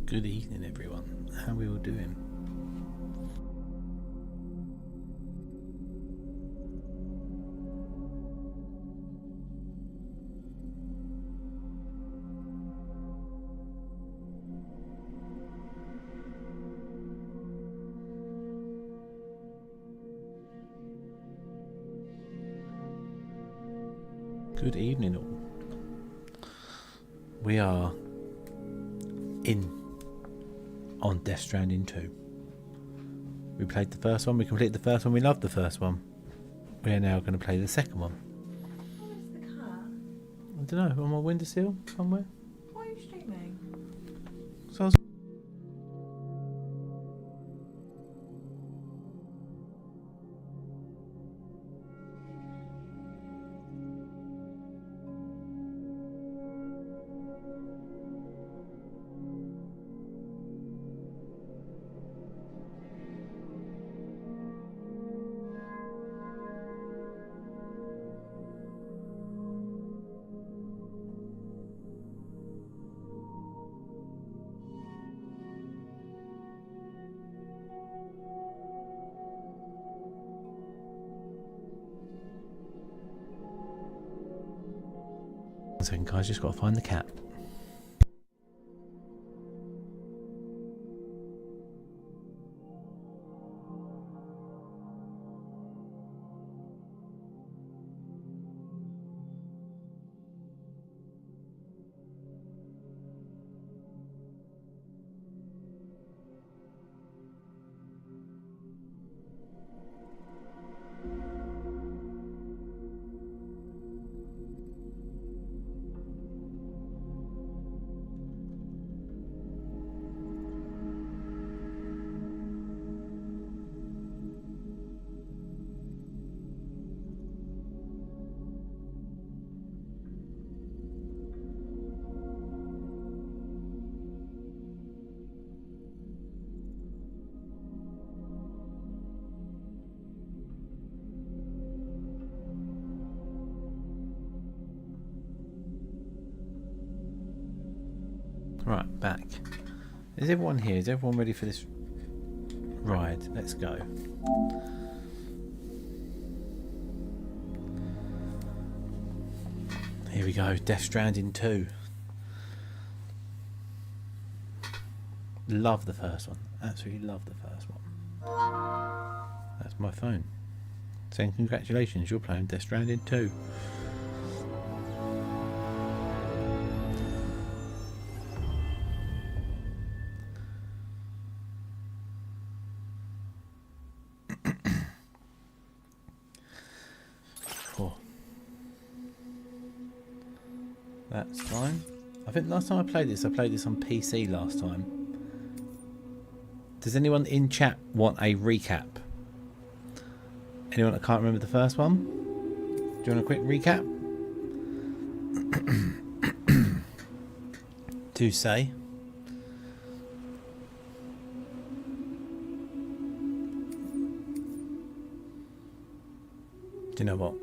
Good evening, everyone. How are we all doing? Good evening, all. We are on Death Stranding 2. We played the first one, we completed the first one, we loved the first one. We are now going to play the second one. Where's the cat? I don't know, on my windowsill somewhere. Why are you streaming? So I was... One second, guys, just got to find the cat. Right, back. Is everyone here? Is everyone ready for this ride? Let's go. Here we go, Death Stranding 2. Love the first one. Absolutely love the first one. That's my phone. Saying congratulations, you're playing Death Stranding 2. That's fine. I think last time I played this on PC last time. Does anyone in chat want a recap? Anyone that can't remember the first one? Do you want a quick recap? Do say. Do you know what?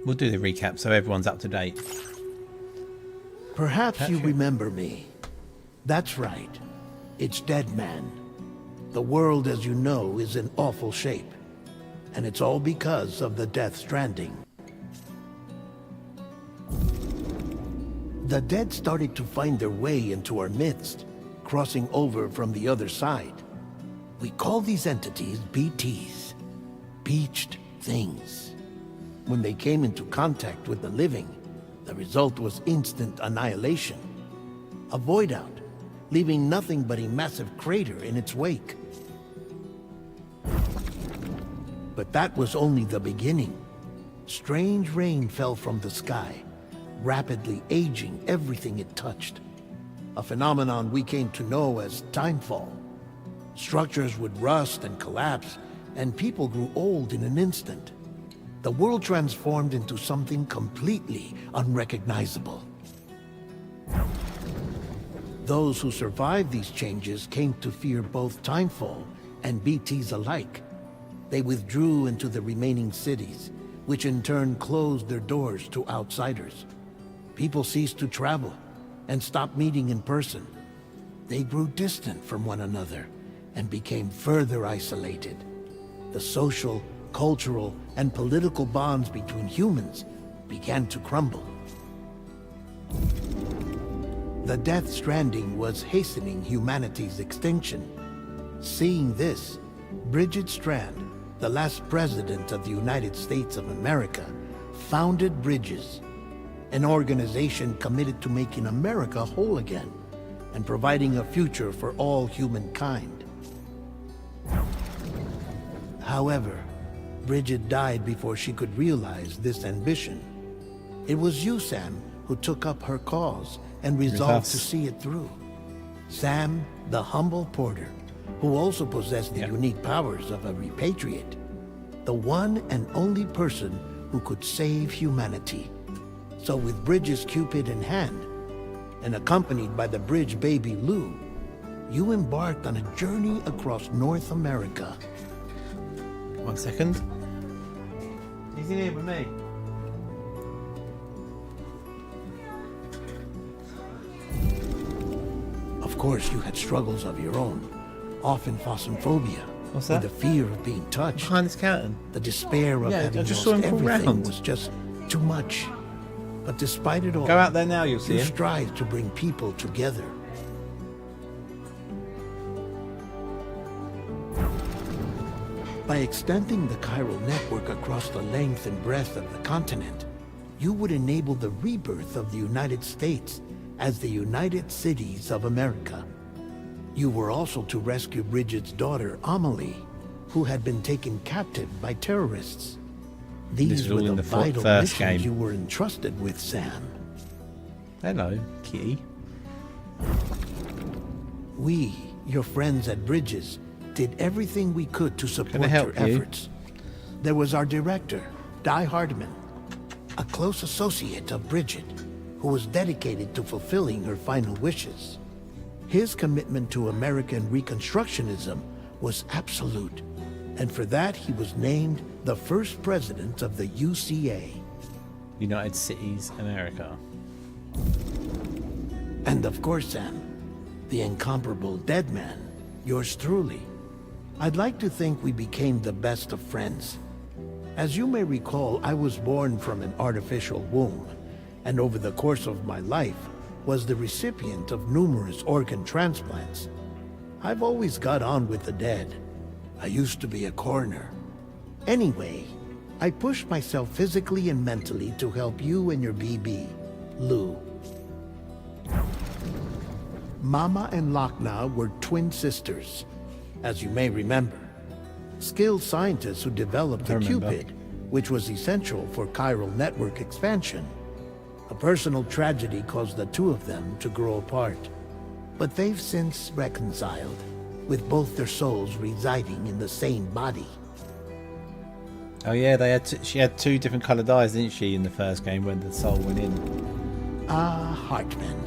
We'll do the recap so everyone's up to date. Perhaps you remember me. That's right. It's Deadman. The world, as you know, is in awful shape. And it's all because of the Death Stranding. The dead started to find their way into our midst, crossing over from the other side. We call these entities BTs. Beached Things. When they came into contact with the living, the result was instant annihilation. A void out, leaving nothing but a massive crater in its wake. But that was only the beginning. Strange rain fell from the sky, rapidly aging everything it touched. A phenomenon we came to know as timefall. Structures would rust and collapse, and people grew old in an instant. The world transformed into something completely unrecognizable. Those who survived these changes came to fear both Timefall and BTs alike. They withdrew into the remaining cities, which in turn closed their doors to outsiders. People ceased to travel and stopped meeting in person. They grew distant from one another and became further isolated. The social, cultural, and political bonds between humans began to crumble. The Death Stranding was hastening humanity's extinction. Seeing this, Bridget Strand, the last president of the United States of America, founded Bridges, an organization committed to making America whole again and providing a future for all humankind. However, Bridget died before she could realize this ambition. It was you, Sam, who took up her cause and resolved to see it through. Sam, the humble porter, who also possessed the unique powers of a repatriate. The one and only person who could save humanity. So with Bridges' Cupid in hand, and accompanied by the bridge baby Lou, you embarked on a journey across North America. 1 second. He's in here with me. Of course, you had struggles of your own, often phasmophobia. What's that? With the fear of being touched. Behind this curtain. The despair of Yeah, I having just lost saw him crawl everything round. was just too much. But despite it all, Go out there now, you'll see you him. strive to bring people together. By extending the chiral network across the length and breadth of the continent, you would enable the rebirth of the United States as the United Cities of America. You were also to rescue Bridget's daughter, Amelie, who had been taken captive by terrorists. This These was were all the in the vital first missions game. you were entrusted with, Sam. Hello, kitty. We, your friends at Bridges, did everything we could to support help your you? efforts. There was our director, Di Hardman, a close associate of Bridget, who was dedicated to fulfilling her final wishes. His commitment to American Reconstructionism was absolute, and for that he was named the first president of the UCA. United Cities, America. And of course, Sam, the incomparable Dead Man, yours truly. I'd like to think we became the best of friends. As you may recall, I was born from an artificial womb, and over the course of my life, was the recipient of numerous organ transplants. I've always got on with the dead. I used to be a coroner. Anyway, I pushed myself physically and mentally to help you and your BB, Lou. Mama and Lochna were twin sisters, as you may remember. Skilled scientists who developed the I remember. Cupid, which was essential for chiral network expansion. A personal tragedy caused the two of them to grow apart. But they've since reconciled, with both their souls residing in the same body. Oh yeah, they had she had two different coloured eyes, didn't she, in the first game when the soul went in? Ah, Hartman.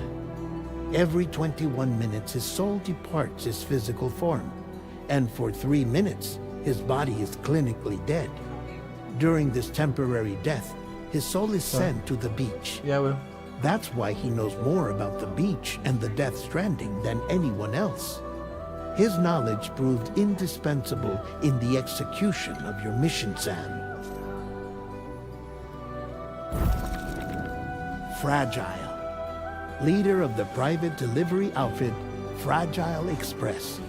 Every 21 minutes his soul departs his physical form, and for 3 minutes his body is clinically dead. During this temporary death, his soul is sent to the beach. Yeah, well. That's why he knows more about the beach and the Death Stranding than anyone else. His knowledge proved indispensable in the execution of your mission, Sam. Fragile. Leader of the private delivery outfit, Fragile Express.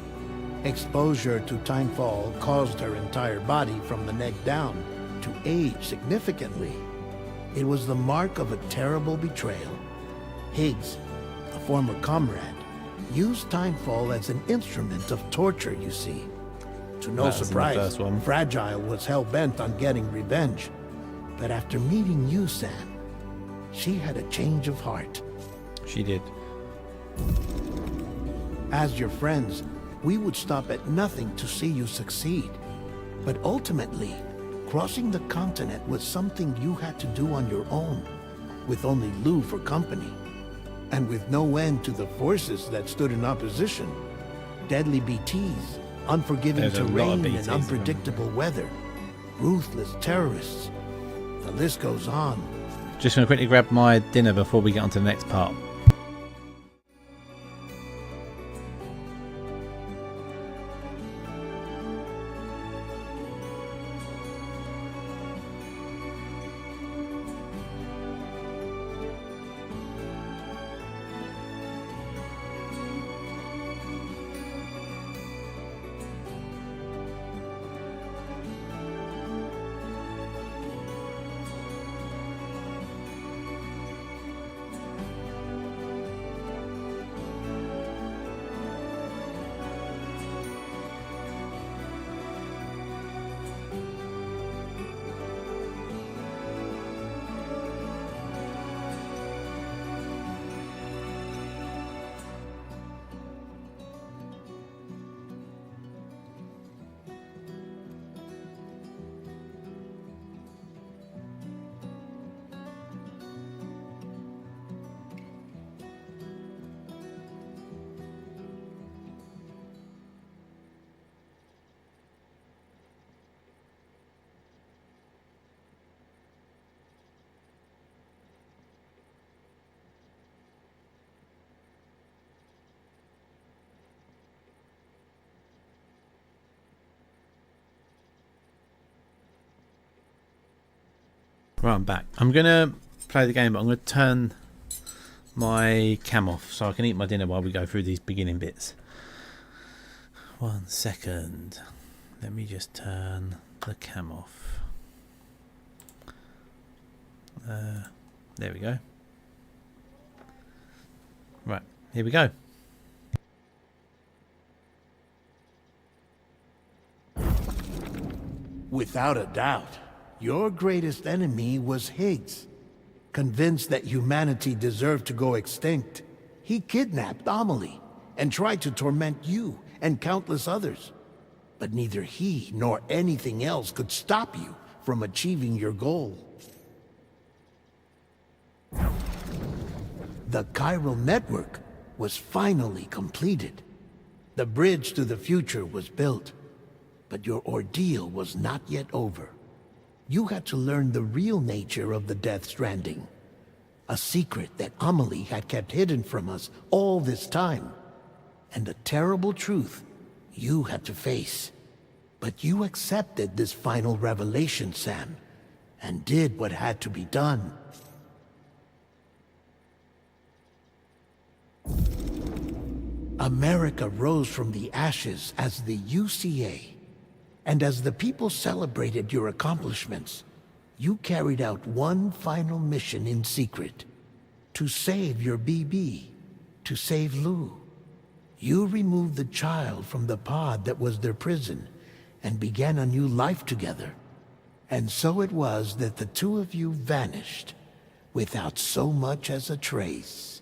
Exposure to timefall caused her entire body from the neck down to age significantly. It was the mark of a terrible betrayal. Higgs, a former comrade, used timefall as an instrument of torture, you see. To no That was in the surprise, first one. Fragile was hell-bent on getting revenge. But after meeting you, Sam, she had a change of heart. She did. As your friends, we would stop at nothing to see you succeed. But ultimately, crossing the continent was something you had to do on your own, with only Lou for company, and with no end to the forces that stood in opposition. Deadly BTs, unforgiving There's a lot of terrain BTs and around. unpredictable weather, ruthless terrorists. The list goes on. Just going to quickly grab my dinner before we get on to the next part. Right, I'm back. I'm going to play the game, but I'm going to turn my cam off so I can eat my dinner while we go through these beginning bits. 1 second. Let me just turn the cam off. There we go. Right, here we go. Without a doubt, your greatest enemy was Higgs. Convinced that humanity deserved to go extinct, he kidnapped Amelie and tried to torment you and countless others. But neither he nor anything else could stop you from achieving your goal. The chiral network was finally completed. The bridge to the future was built, but your ordeal was not yet over. You had to learn the real nature of the Death Stranding, a secret that Amelie had kept hidden from us all this time, and a terrible truth you had to face. But you accepted this final revelation, Sam, and did what had to be done. America rose from the ashes as the UCA, and as the people celebrated your accomplishments, you carried out one final mission in secret: to save your BB, to save Lou. You removed the child from the pod that was their prison and began a new life together. And so it was that the two of you vanished without so much as a trace.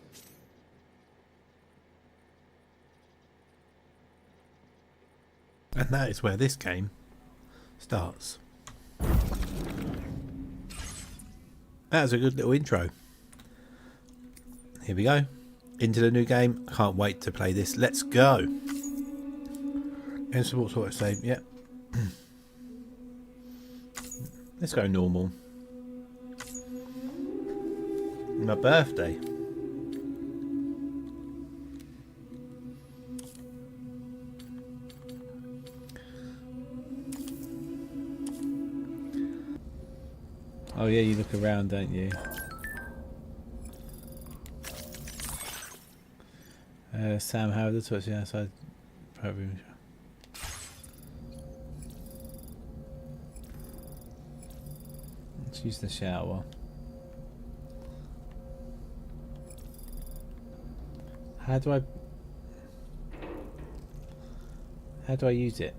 And that is where this game starts. That was a good little intro. Here we go. Into the new game. I can't wait to play this. Let's go. And support auto save. Yep. Let's go normal. My birthday. Oh yeah, you look around, don't you? Sam Howard, that's what's outside. Probably. Let's use the shower. How do I use it?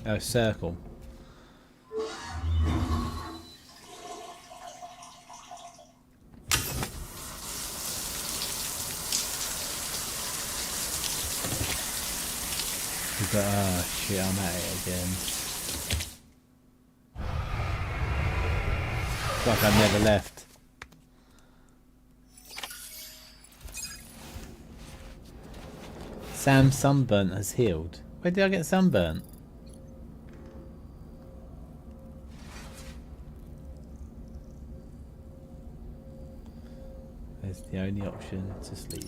Oh, circle. Ah, shit, I'm at it again. It's like I never left. Sam's sunburnt has healed. Where did I get sunburnt? There's the only option to sleep.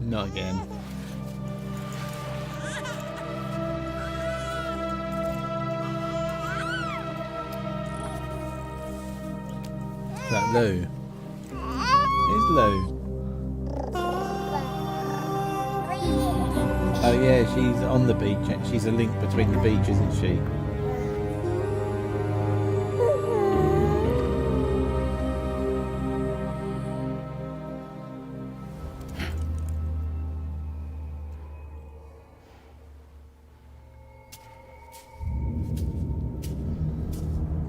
Not again. Is that Lou? Here's Lou. Oh yeah, she's on the beach. She's a link between the beach, isn't she?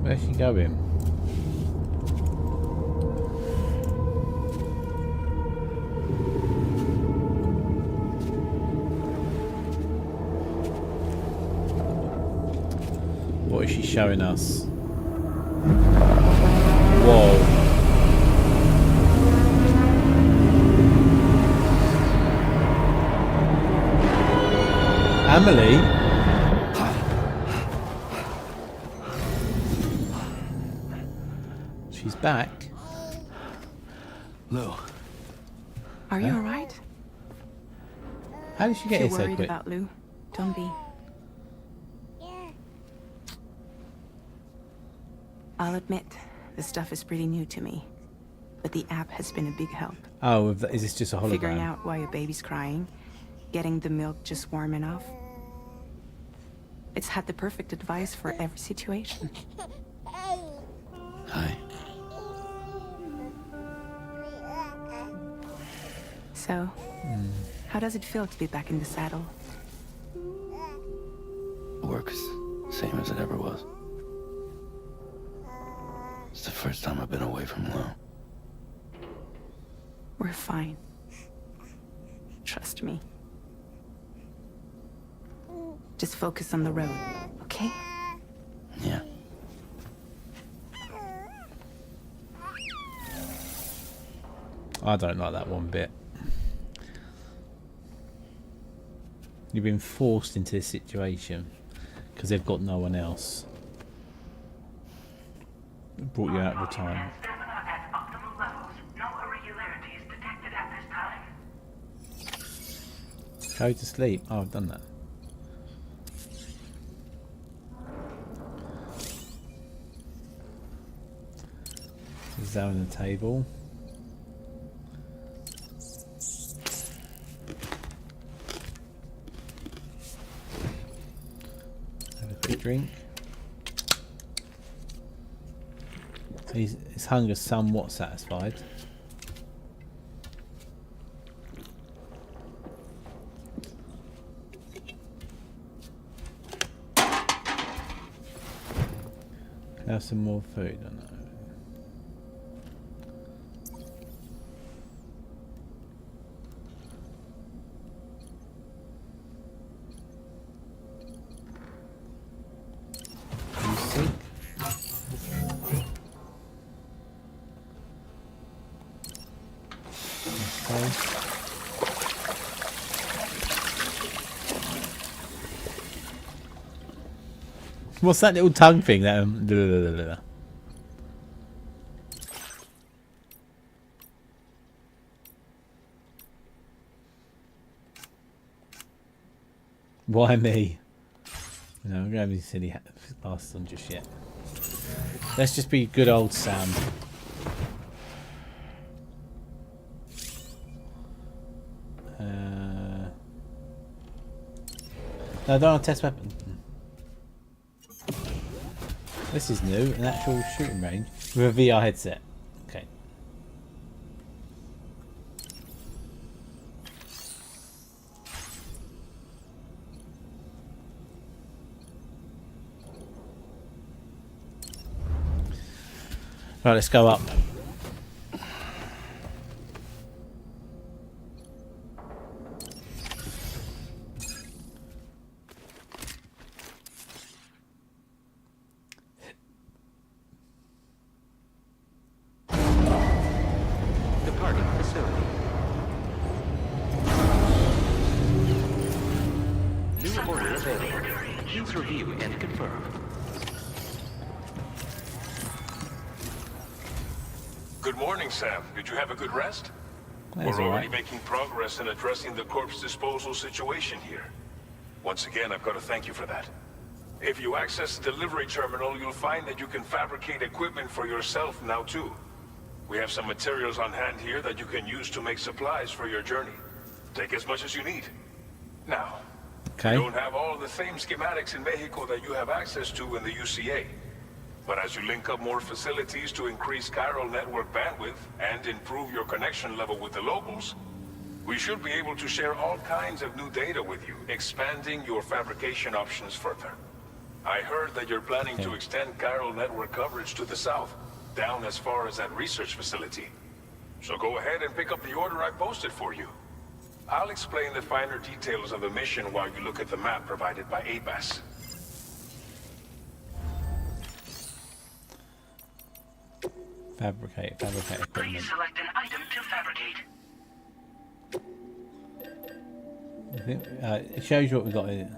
Where's she going? What is she showing us? Whoa. Emily? She's back. Lou, Are you alright? How did she get If here you're so worried quick? about Lou, don't be. I'll admit, this stuff is pretty new to me. But the app has been a big help. Oh, is this just a hologram? Figuring out why a baby's crying, getting the milk just warm enough. It's had the perfect advice for every situation. Hi. So, how does it feel to be back in the saddle? Work's same as it ever was. It's the first time I've been away from Lou. We're fine. Trust me. Just focus on the road, okay? Yeah. I don't like that one bit. You've been forced into this situation because they've got no one else. Brought you out of retirement. Stamina at optimal levels. No irregularities detected at this time. Go to sleep. Oh, I've done that. Is that on the table? Have a quick drink. His hunger's somewhat satisfied. Have some more food, I know. You sick? Okay. What's that little tongue thing? That Why me? No, I'm gonna be silly glasses on just yet. Let's just be good old Sam. No, don't want to test weapon. This is new, an actual shooting range with a VR headset. Okay. Right, let's go up. Departing facility. New order available. Please review and confirm. Good morning, Sam. Did you have a good rest? That's We're all already right. making progress in addressing the corpse disposal situation here. Once again, I've got to thank you for that. If you access the delivery terminal, you'll find that you can fabricate equipment for yourself now too. We have some materials on hand here that you can use to make supplies for your journey. Take as much as you need. Now, Okay. we don't have all the same schematics in Mexico that you have access to in the UCA. But as you link up more facilities to increase chiral network bandwidth and improve your connection level with the locals, we should be able to share all kinds of new data with you, expanding your fabrication options further. I heard that you're planning to extend chiral network coverage to the south, down as far as that research facility. So go ahead and pick up the order I posted for you. I'll explain the finer details of the mission while you look at the map provided by ABAS. Fabricate equipment. Please select an item to fabricate. I think, it shows you what we got here.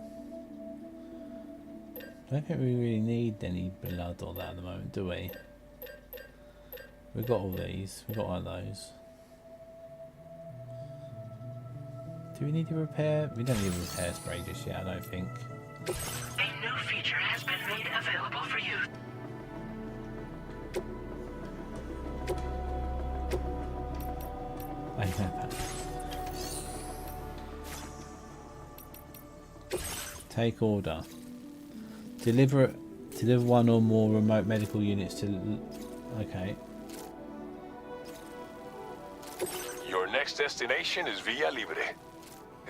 I don't think we really need any blood or that at the moment, do we? We've got all these. We've got one of those. Do we need to repair? We don't need a repair spray just yet, I don't think. A new feature has been made available for you. I know that. Take order. Deliver one or more remote medical units to. Okay. Your next destination is Villa Libre.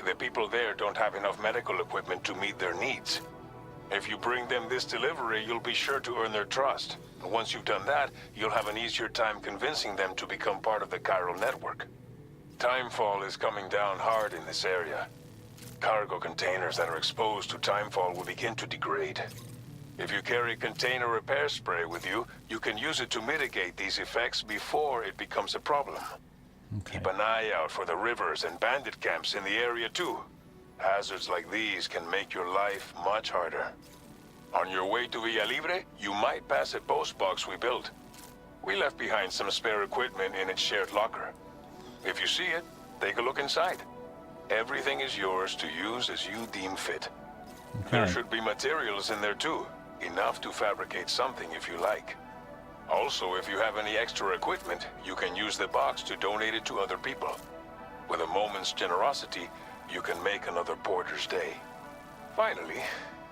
The people there don't have enough medical equipment to meet their needs. If you bring them this delivery, you'll be sure to earn their trust. And once you've done that, you'll have an easier time convincing them to become part of the chiral network. Timefall is coming down hard in this area. Cargo containers that are exposed to timefall will begin to degrade. If you carry container repair spray with you, you can use it to mitigate these effects before it becomes a problem. Okay. Keep an eye out for the rivers and bandit camps in the area too. Hazards like these can make your life much harder. On your way to Villa Libre, you might pass a post box we built. We left behind some spare equipment in its shared locker. If you see it, take a look inside. Everything is yours to use as you deem fit. There Okay. should be materials in there too, enough to fabricate something if you like. Also, if you have any extra equipment, you can use the box to donate it to other people. With a moment's generosity, you can make another porter's day. Finally,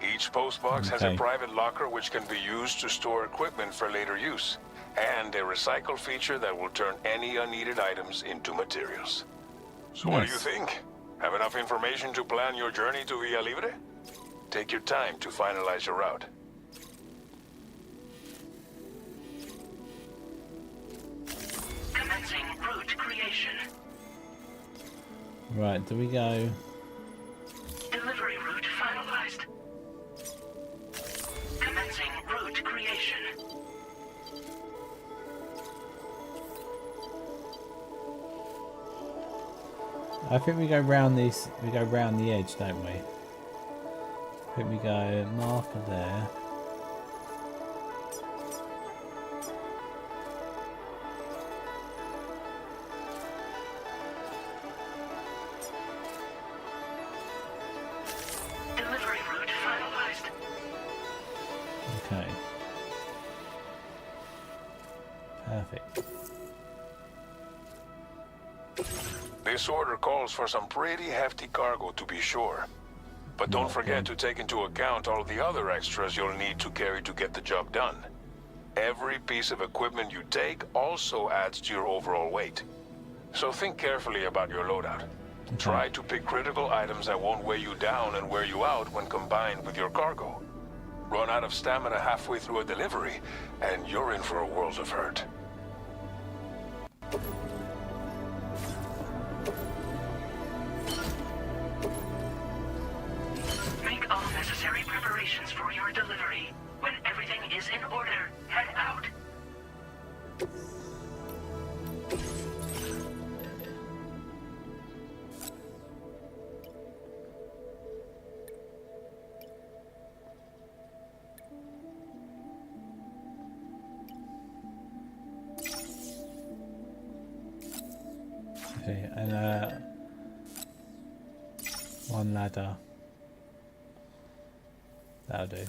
each postbox has a Okay. private locker which can be used to store equipment for later use, and a recycle feature that will turn any unneeded items into materials. So what do you Nice. think? Have enough information to plan your journey to Villa Libre? Take your time to finalize your route. Commencing route creation. Right, do we go? Delivery route finalized. Commencing route creation. I think we go round this. We go round the edge, don't we? I think we go marker there. Delivery route finalized. Okay. Perfect. This order calls for some pretty hefty cargo to be sure. But don't forget to take into account all the other extras you'll need to carry to get the job done. Every piece of equipment you take also adds to your overall weight. So think carefully about your loadout. Try to pick critical items that won't weigh you down and wear you out when combined with your cargo. Run out of stamina halfway through a delivery, and you're in for a world of hurt. Make all necessary preparations for your delivery. When everything is in order, head out. Okay, and one ladder. That'll do.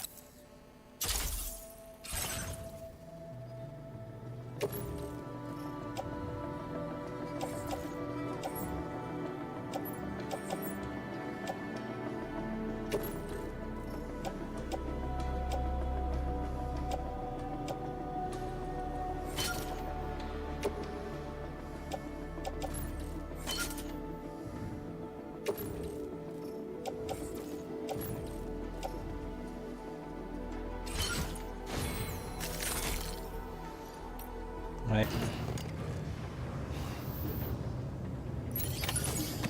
Right.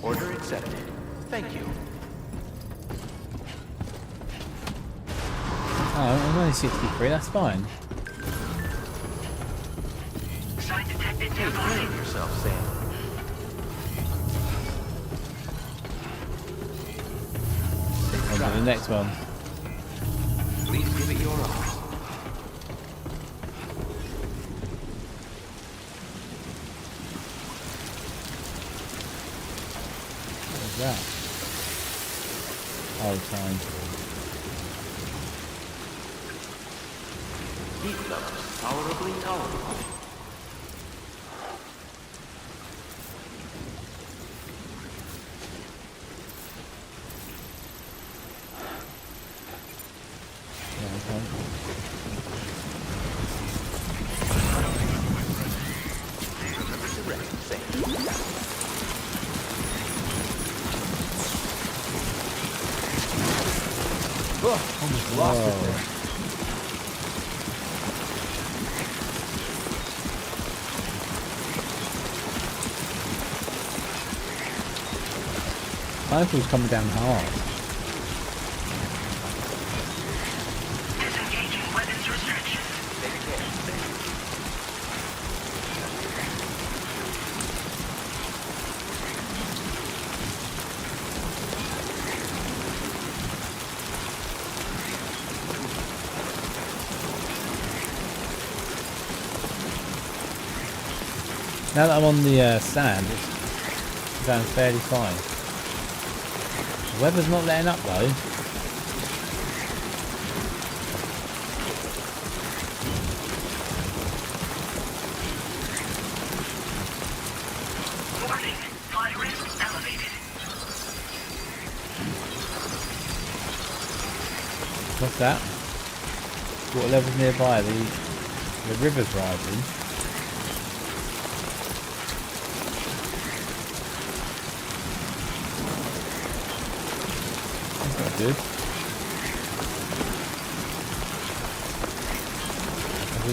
Order accepted. Thank you. Oh, I'm only 63, that's fine. Site detected Take nearby. care of yourself, Sam. On to the next one. Please that? Oh, time. Heat levels tolerably tolerable. Yeah, okay. Almost lost it there. I thought it was coming down hard. Disengaging weapons restrictions. Now that I'm on the sand, it's going fairly fine. The weather's not letting up though. Warning. Fly risk elevated. What's that? Water levels nearby. The river's rising. That's not good.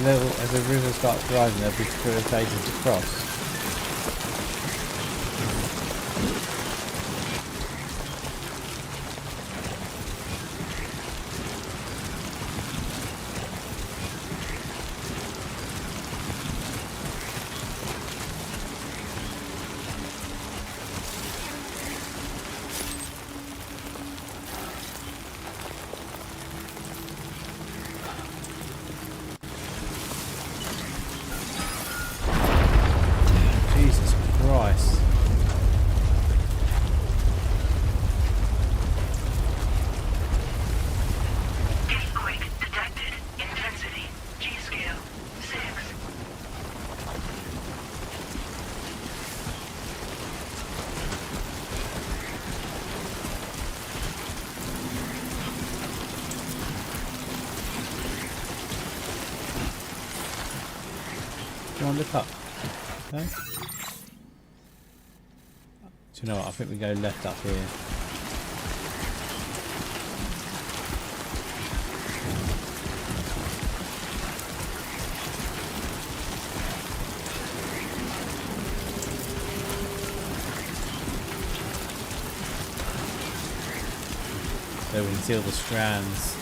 As the river starts rising, there'll be facilitated to cross. Jesus Christ. Earthquake detected. Intensity. G-scale. 6. Do you want to look up? No? Do you know what? I think we go left up here. So we can see all the strands.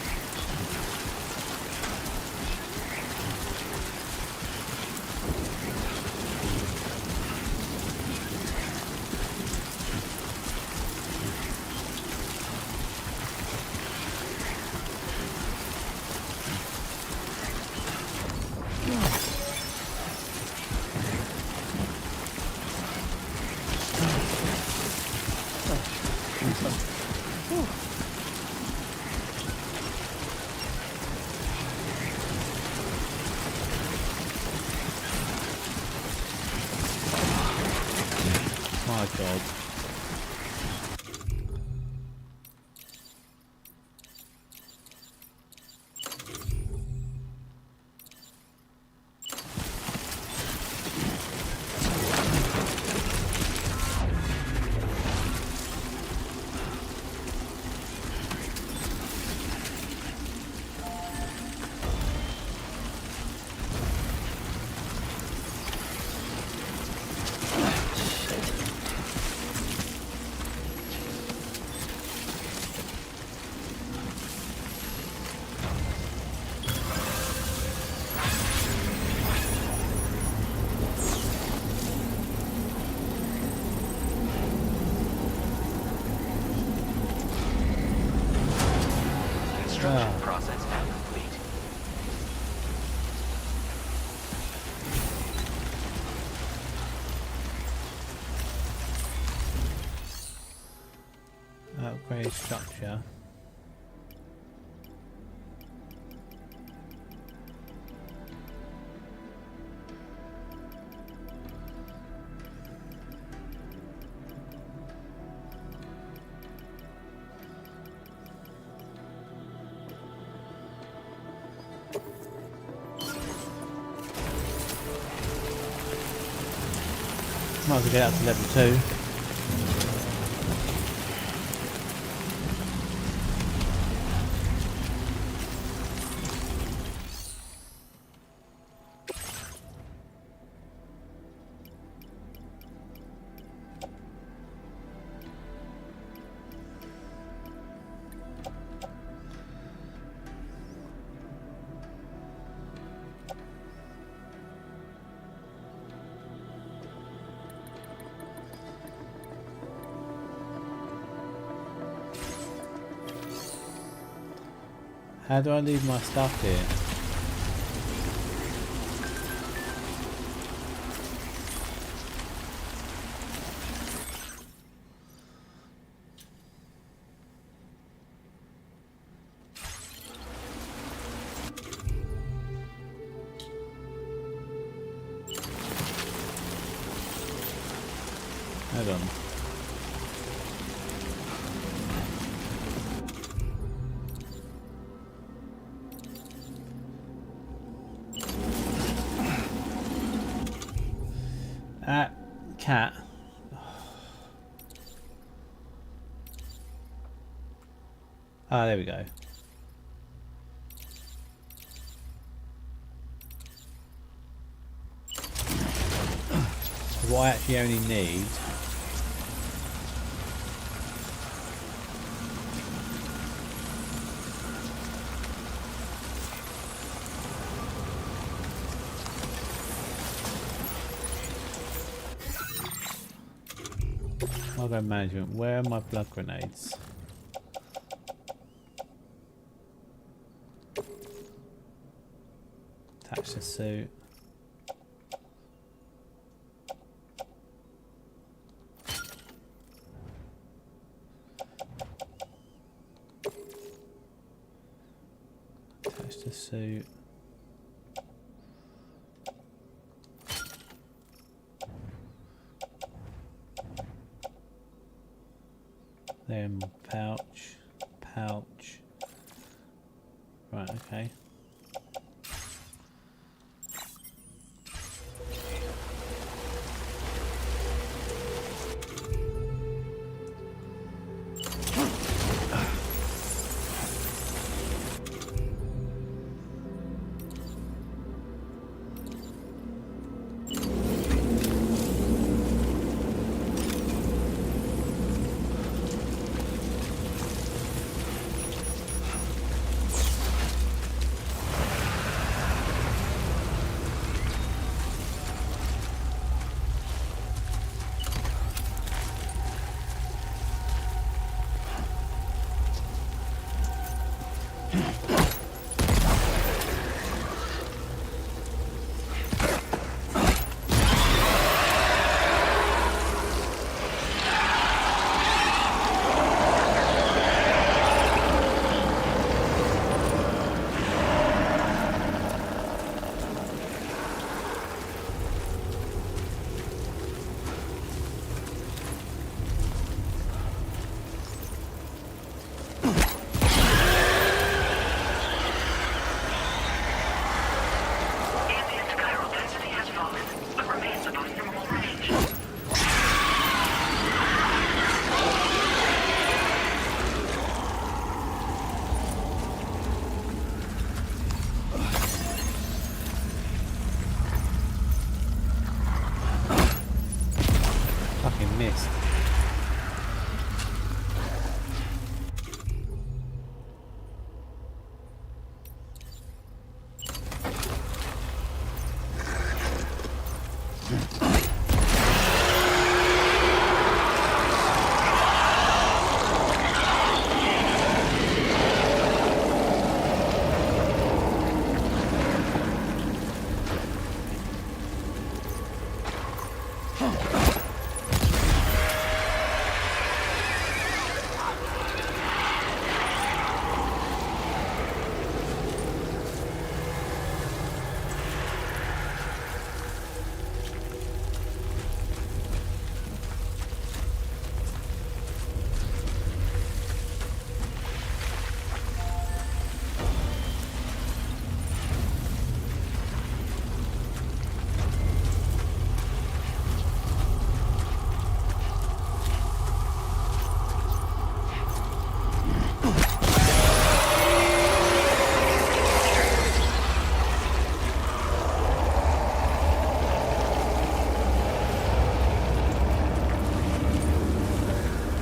My God. Upgrade structure. Might as well get up to level 2. How do I leave my stuff here? Hold on. Cat. Ah, there we go. What I actually only need cargo management. Where are my blood grenades? Attach the suit. Attach the suit. Then pouch. Right, okay. Missed.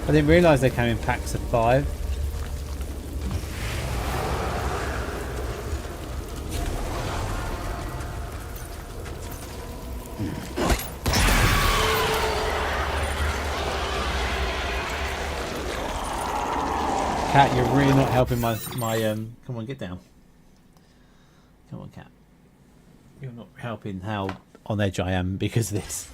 I didn't realise they came in packs of 5. Cat, you're really not helping my come on, get down. Come on, Cat. You're not helping how on edge I am because of this.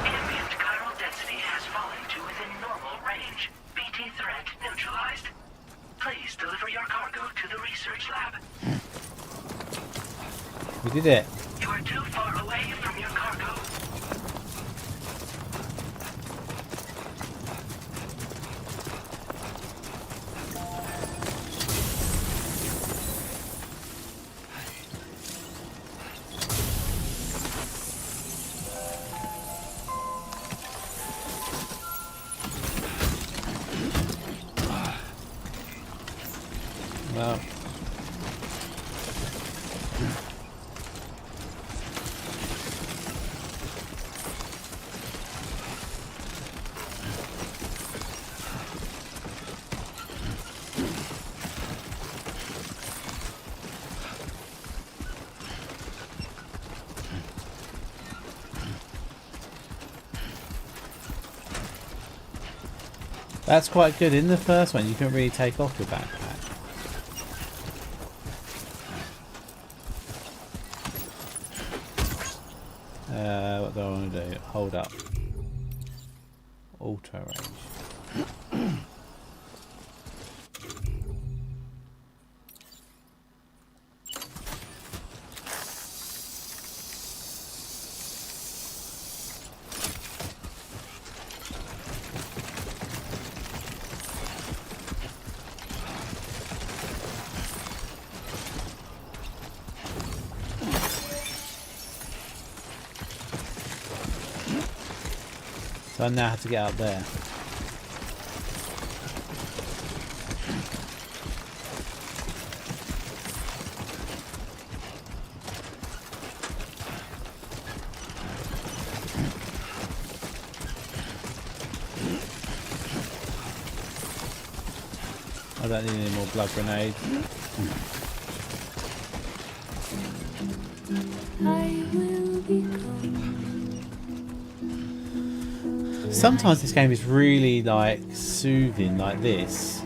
Ambient chiral density has fallen to within normal range. BT threat neutralized. Please deliver your cargo to the research lab. We did it. You are too far away from your cargo. Well, that's quite good. In the first one, you couldn't really take off your backpack. What do I want to do? Hold up. Auto range. So I now have to get up there. I don't need any more blood grenades. Sometimes this game is really like soothing like this.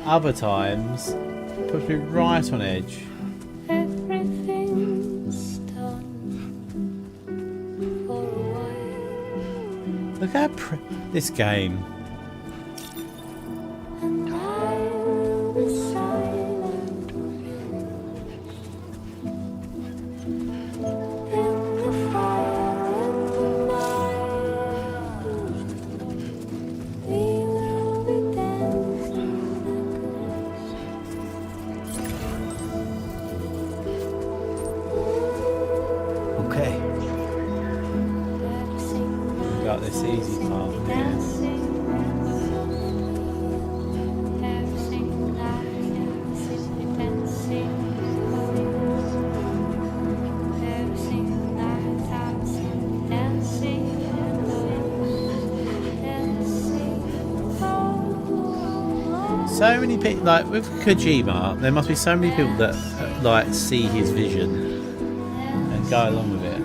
Other times it puts me right on edge. Look how this game. Okay. We got this easy part here. So many people, like with Kojima, there must be so many people that like see his vision and go along with it.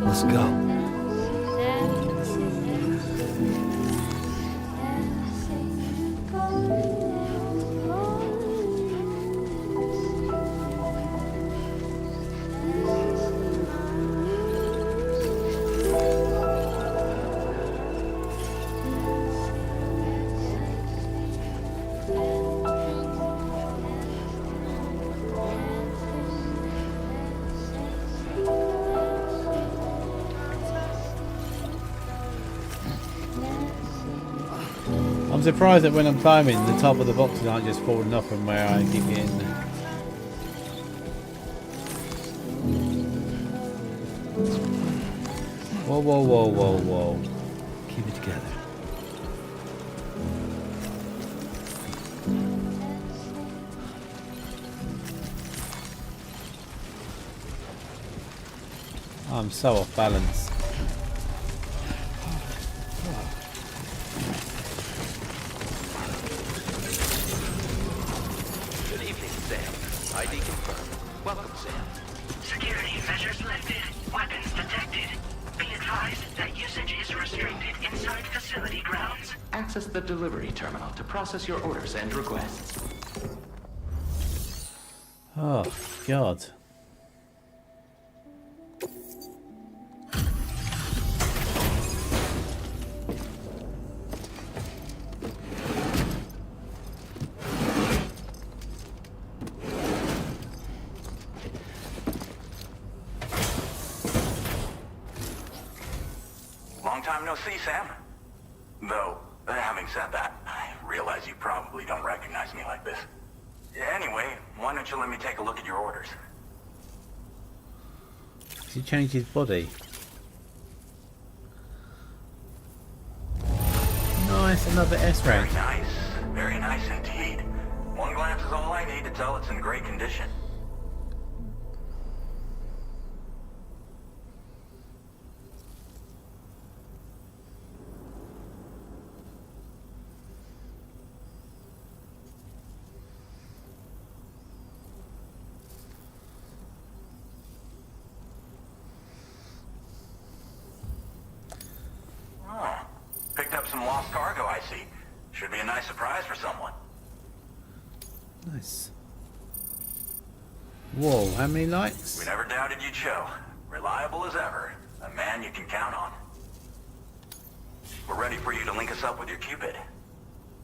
Let's go. surprised that when I'm climbing, the top of the boxes aren't just falling off from where I keep getting. Whoa, whoa, whoa, whoa, whoa. Keep it together. I'm so off balance. Good evening, Sam. ID confirmed. Welcome, Sam. Security measures lifted. Weapons detected. Be advised that usage is restricted inside facility grounds. Access the delivery terminal to process your orders and requests. Oh, God. Long time no see, Sam. Though, having said that, I realize you probably don't recognize me like this. Anyway, why don't you let me take a look at your orders? Has he changed his body? Nice, another S rank. Very nice indeed. One glance is all I need to tell it's in great condition. Picked up some lost cargo, I see. Should be a nice surprise for someone. Nice. Whoa, how many likes? We never doubted you'd show. Reliable as ever. A man you can count on. We're ready for you to link us up with your Cupid.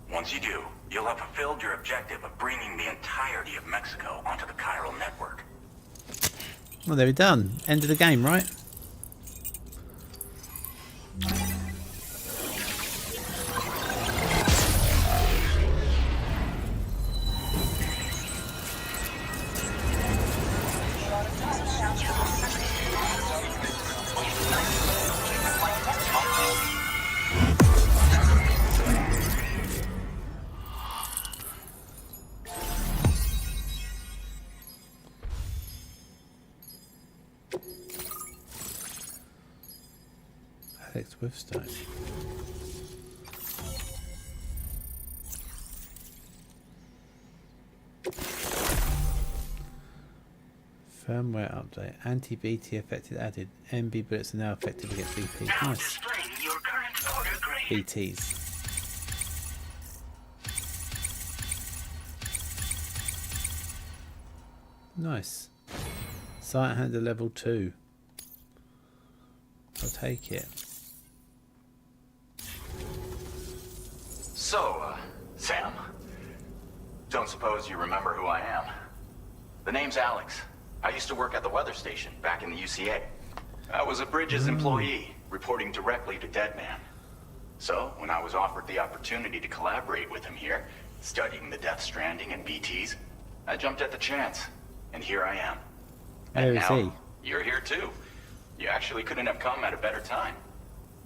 Once you do, you'll have fulfilled your objective of bringing the entirety of Mexico onto the chiral network. Well, there we done. End of the game, right? Alex Withstone. Firmware update. Anti-BT affected added. MB bullets are now effective against BP. Now Nice. displaying your current order grade. BTs. Nice. Sight handler level 2. I'll take it. So, Sam, don't suppose you remember who I am? The name's Alex. I used to work at the weather station back in the UCA. I was a Bridges employee, reporting directly to Deadman. So, when I was offered the opportunity to collaborate with him here, studying the Death Stranding and BTs, I jumped at the chance, and here I am. Where And is now, he? you're here too. You actually couldn't have come at a better time.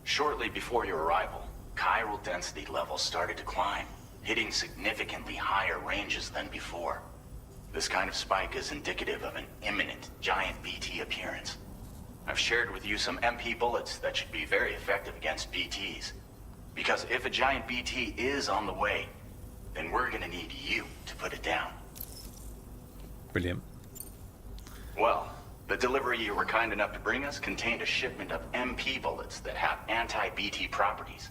Shortly before your arrival, chiral density levels started to climb, hitting significantly higher ranges than before. This kind of spike is indicative of an imminent giant BT appearance. I've shared with you some MP bullets that should be very effective against BTs. Because if a giant BT is on the way, then we're gonna need you to put it down. Brilliant. Well, the delivery you were kind enough to bring us contained a shipment of MP bullets that have anti-BT properties.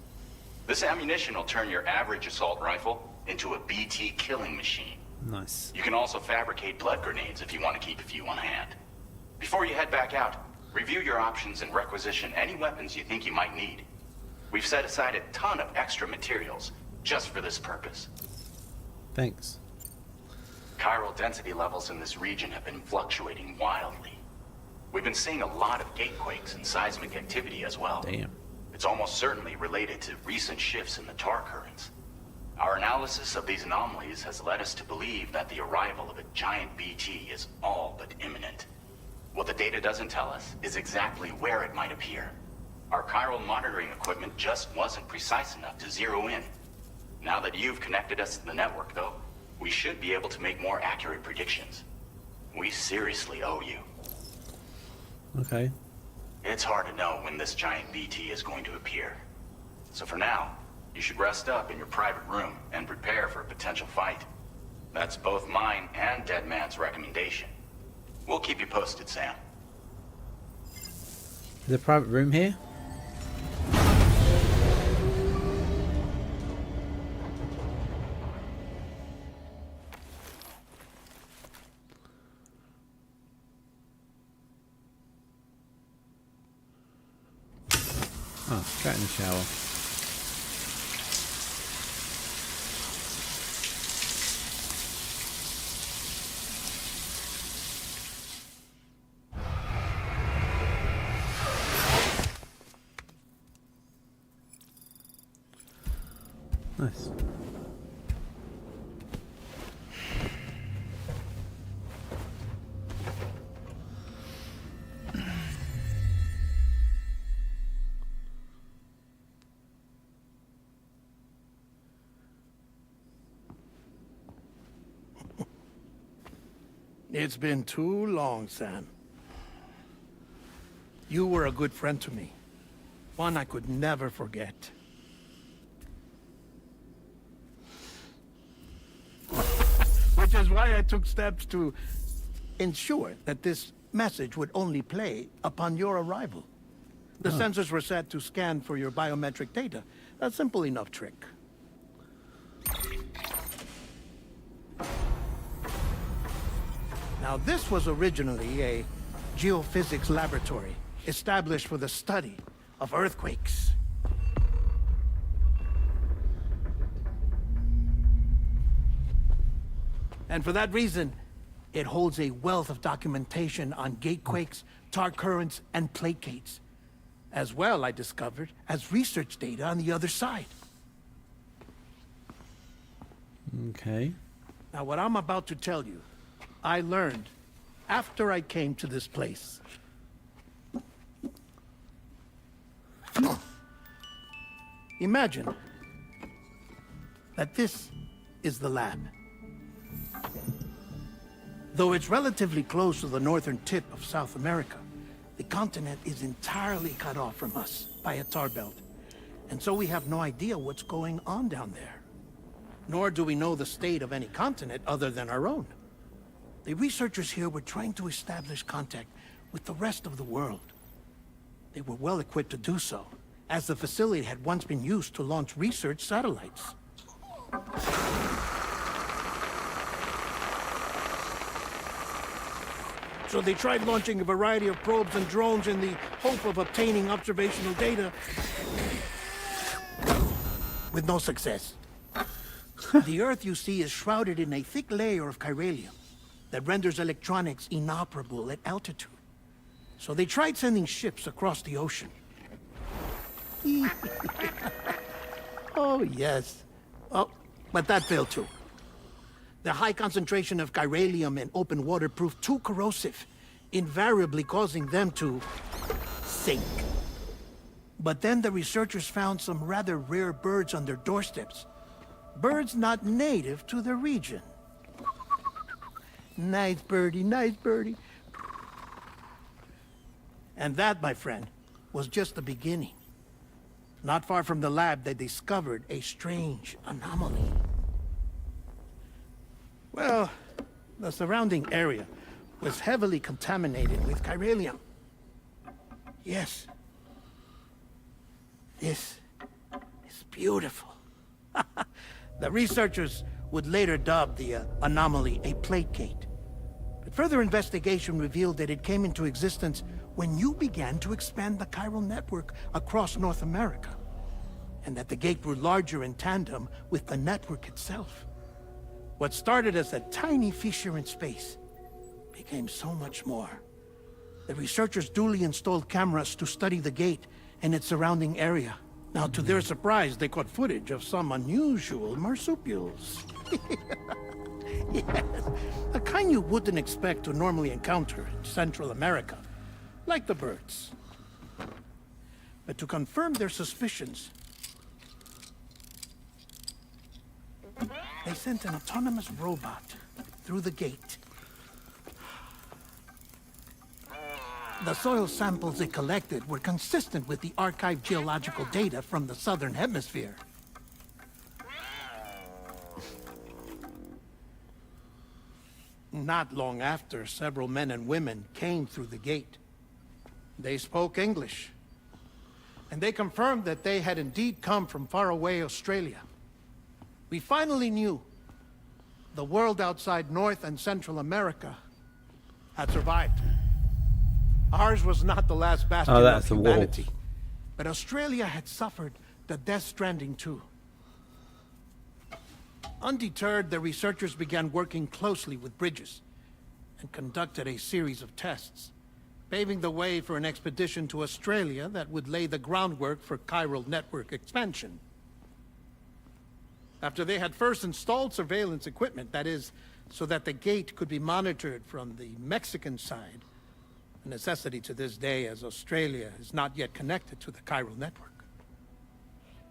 This ammunition will turn your average assault rifle into a BT killing machine. Nice. You can also fabricate blood grenades if you want to keep a few on hand. Before you head back out, review your options and requisition any weapons you think you might need. We've set aside a ton of extra materials just for this purpose. Thanks. Chiral density levels in this region have been fluctuating wildly. We've been seeing a lot of gatequakes and seismic activity as well. Damn. It's almost certainly related to recent shifts in the tar currents. Our analysis of these anomalies has led us to believe that the arrival of a giant BT is all but imminent. What the data doesn't tell us is exactly where it might appear. Our chiral monitoring equipment just wasn't precise enough to zero in. Now that you've connected us to the network, though, we should be able to make more accurate predictions. We seriously owe you. Okay. It's hard to know when this giant BT is going to appear. So for now, you should rest up in your private room and prepare for a potential fight. That's both mine and Deadman's recommendation. We'll keep you posted, Sam. Is there a private room here? Oh, straight in the shower. Nice. It's been too long, Sam. You were a good friend to me. One I could never forget. Which is why I took steps to ensure that this message would only play upon your arrival. The sensors were set to scan for your biometric data. A simple enough trick. Now, this was originally a geophysics laboratory established for the study of earthquakes. And for that reason, it holds a wealth of documentation on gatequakes, tar currents, and placates. As well, I discovered, as research data on the other side. Okay. Now, what I'm about to tell you, I learned after I came to this place. Imagine that this is the lab. Though it's relatively close to the northern tip of South America, the continent is entirely cut off from us by a tar belt. And so we have no idea what's going on down there. Nor do we know the state of any continent other than our own. The researchers here were trying to establish contact with the rest of the world. They were well equipped to do so, as the facility had once been used to launch research satellites. So they tried launching a variety of probes and drones in the hope of obtaining observational data, with no success. The Earth, you see, is shrouded in a thick layer of chiralium that renders electronics inoperable at altitude. So they tried sending ships across the ocean. Oh, yes. Oh, but that failed too. The high concentration of chiralium in open water proved too corrosive, invariably causing them to sink. But then the researchers found some rather rare birds on their doorsteps. Birds not native to the region. Nice birdie, nice birdie. And that, my friend, was just the beginning. Not far from the lab, they discovered a strange anomaly. Well, the surrounding area was heavily contaminated with chiralium. Yes. This is beautiful. The researchers would later dub the anomaly a placate. But further investigation revealed that it came into existence when you began to expand the chiral network across North America, and that the gate grew larger in tandem with the network itself. What started as a tiny fissure in space became so much more. The researchers duly installed cameras to study the gate and its surrounding area, Now, to their surprise, they caught footage of some unusual marsupials. Yes, a kind you wouldn't expect to normally encounter in Central America, like the birds. But to confirm their suspicions, they sent an autonomous robot through the gate. The soil samples it collected were consistent with the archived geological data from the Southern Hemisphere. Not long after, several men and women came through the gate. They spoke English, and they confirmed that they had indeed come from faraway Australia. We finally knew the world outside North and Central America had survived. Ours was not the last bastion that's of the humanity, wolf. but Australia had suffered the Death Stranding too. Undeterred, the researchers began working closely with Bridges and conducted a series of tests, paving the way for an expedition to Australia that would lay the groundwork for chiral network expansion. After they had first installed surveillance equipment, that is, so that the gate could be monitored from the Mexican side, a necessity to this day as Australia is not yet connected to the chiral network.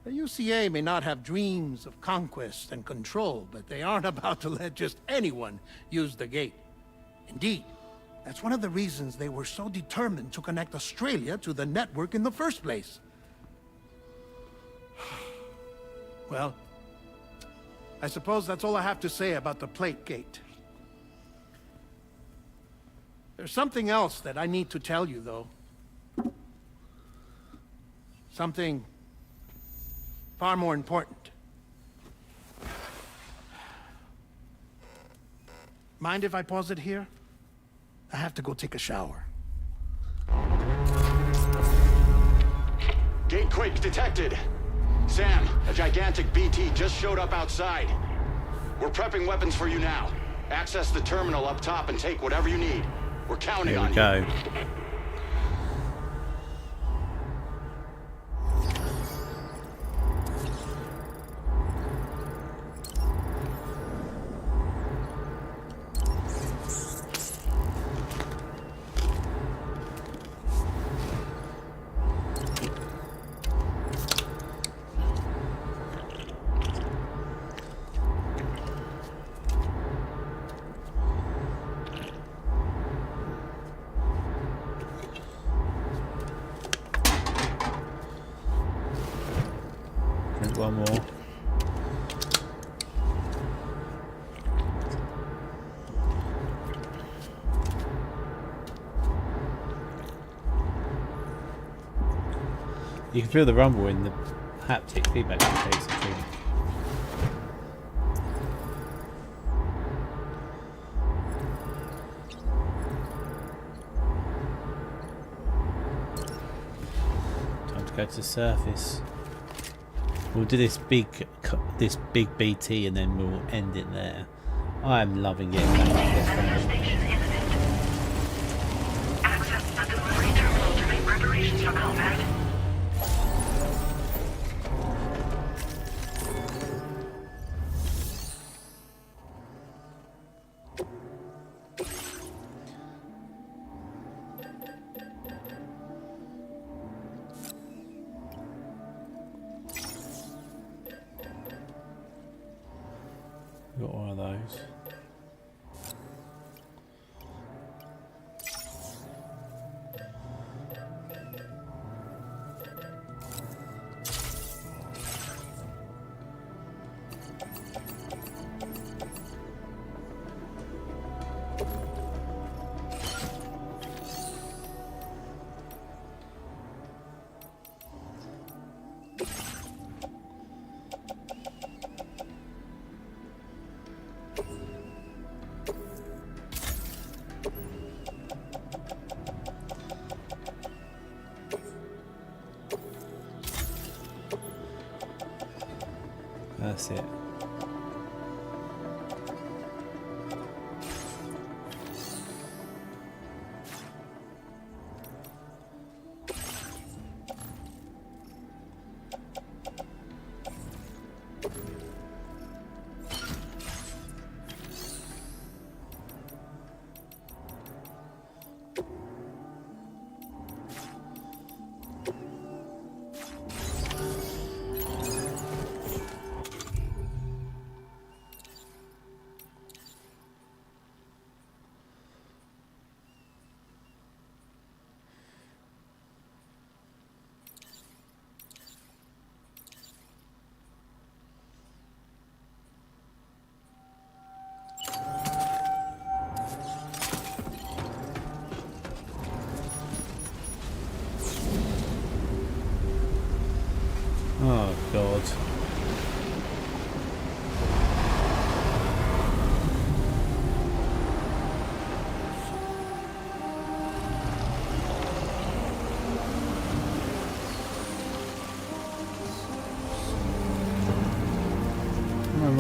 The UCA may not have dreams of conquest and control, but they aren't about to let just anyone use the gate. Indeed, that's one of the reasons they were so determined to connect Australia to the network in the first place. Well, I suppose that's all I have to say about the Plate Gate. There's something else that I need to tell you, though. Something far more important. Mind if I pause it here? I have to go take a shower. Gate quake detected. Sam, a gigantic BT just showed up outside. We're prepping weapons for you now. Access the terminal up top and take whatever you need. We're counting on you. Here we go. One more. You can feel the rumble in the haptic feedback interface, I think. Time to go to the surface. We'll do this big BT and then we'll end it there. I'm loving getting back to Death Stranding. Access the delivery terminal to make preparations for combat. Got one of those. That's it.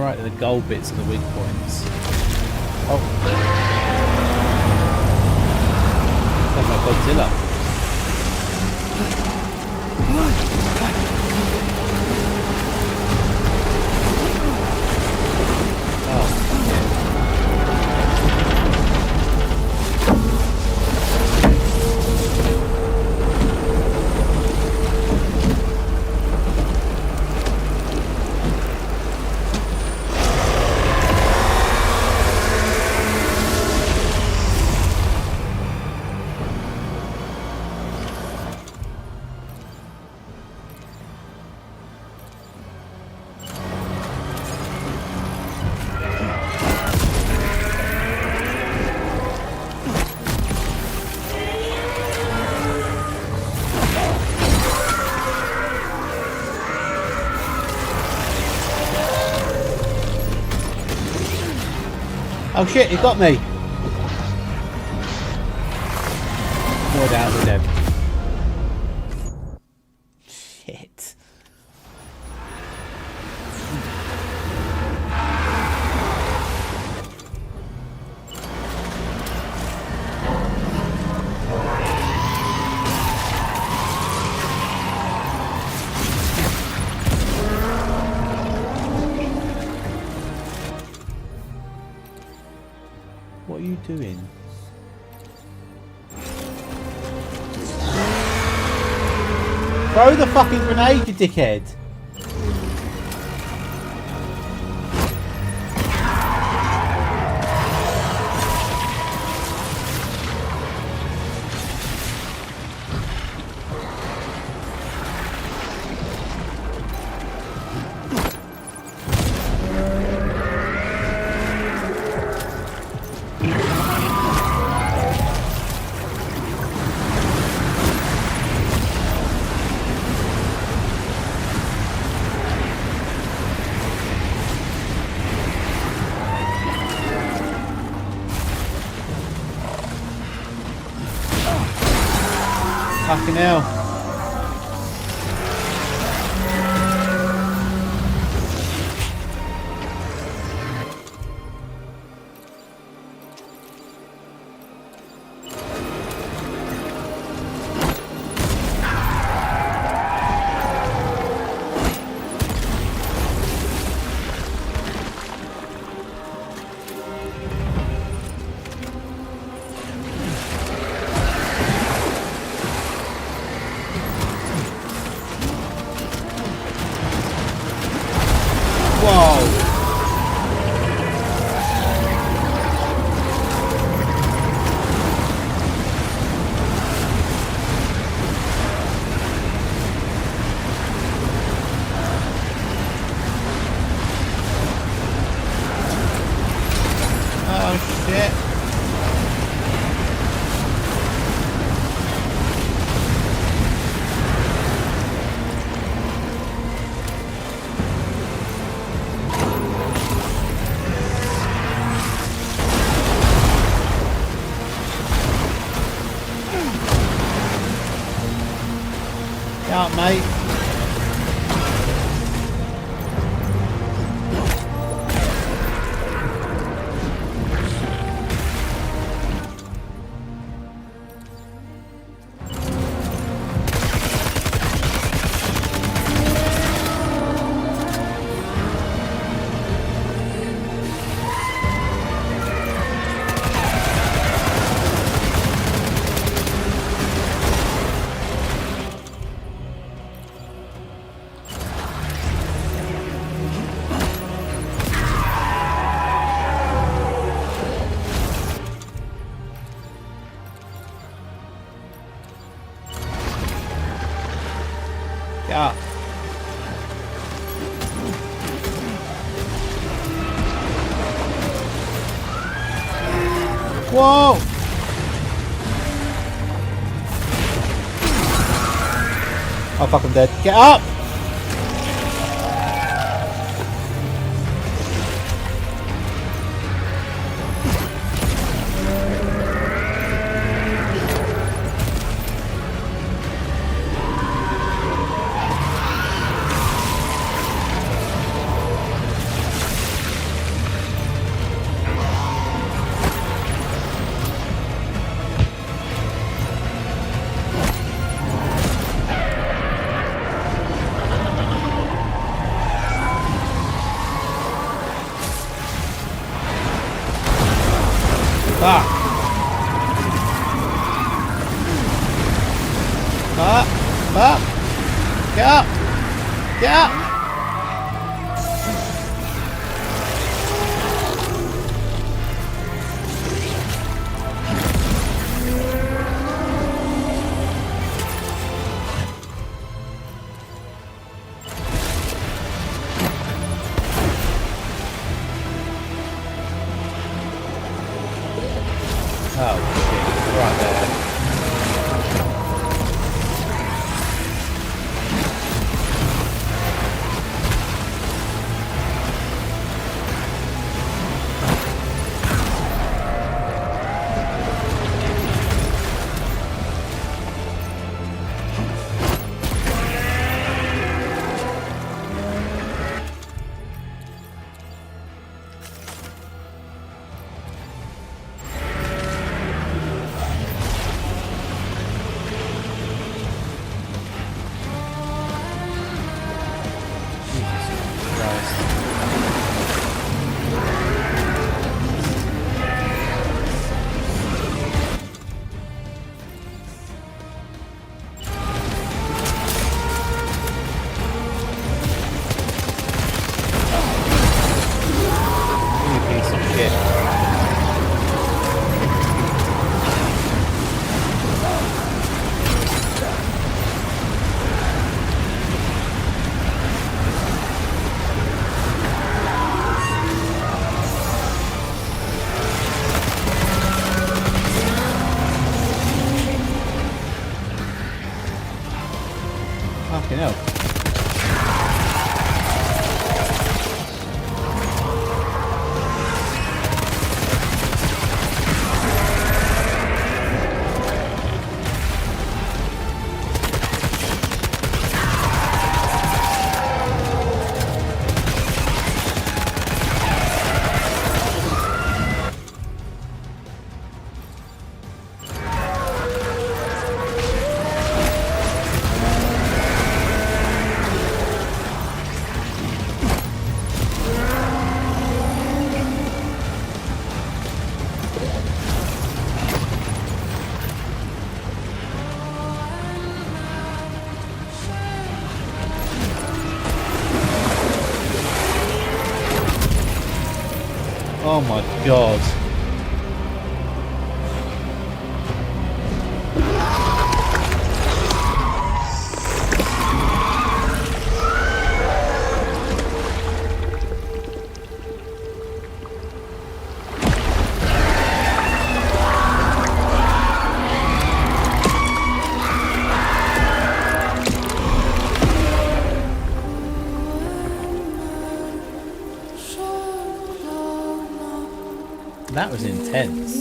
right that the gold bits are the weak points. Oh. That's like Godzilla. Oh shit, he got me! No doubt we're dead. Shit. What are you doing? Throw the fucking grenade, you dickhead! Fucking hell. Out, mate. Get up. Whoa! Oh fuck, I'm dead. Get up! Fuck! Fuck! Fuck! Get up! Get up! Oh, shit. Right there. Fucking hell. Oh my god. That was intense.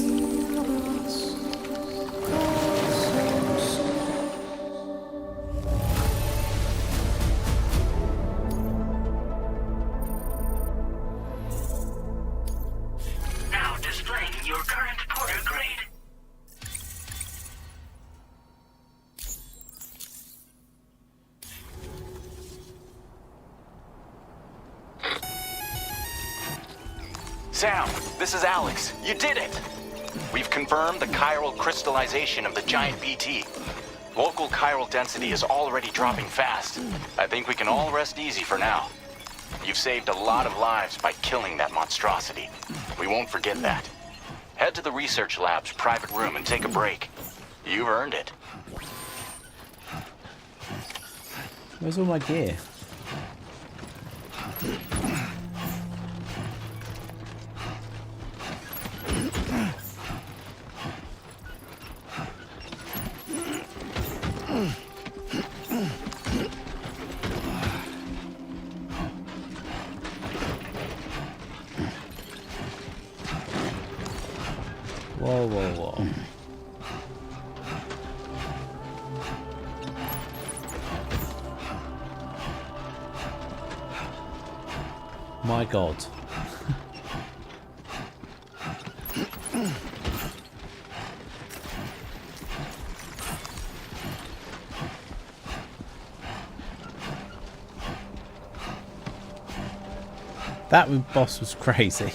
Now displaying your current porter grade. Sam, this is Alex. You did it! We've confirmed the chiral crystallization of the giant BT. Local chiral density is already dropping fast. I think we can all rest easy for now. You've saved a lot of lives by killing that monstrosity. We won't forget that. Head to the research lab's private room and take a break. You've earned it. Where's all my gear? Whoa, whoa, whoa. My god. That boss was crazy.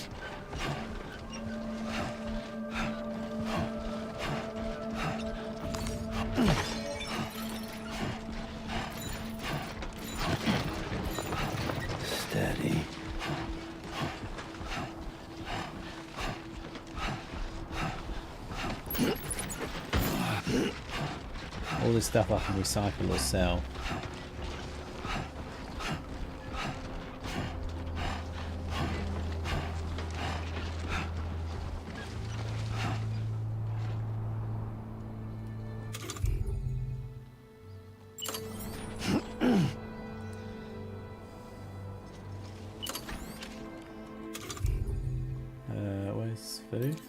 All this stuff I can recycle or sell. Where's food?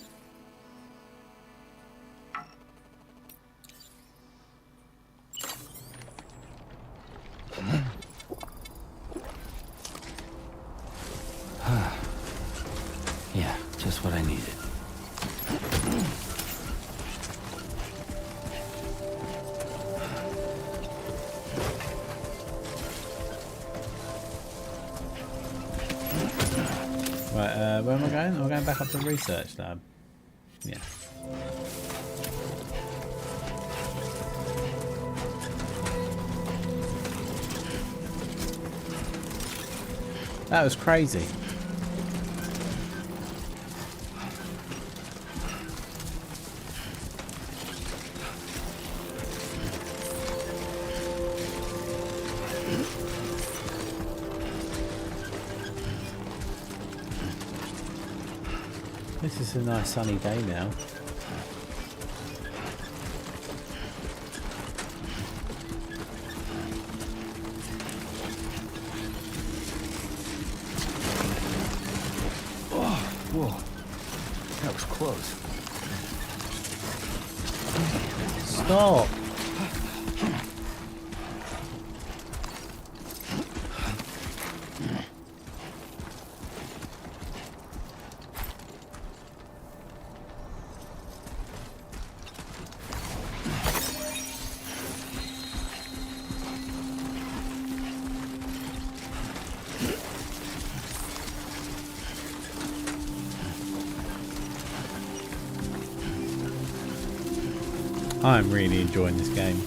Yeah, just what I needed. Right, where am I going? Am I going back up to the research lab? Yeah. That was crazy. This is a nice sunny day now. Whoa, that was close. Stop! I'm really enjoying this game.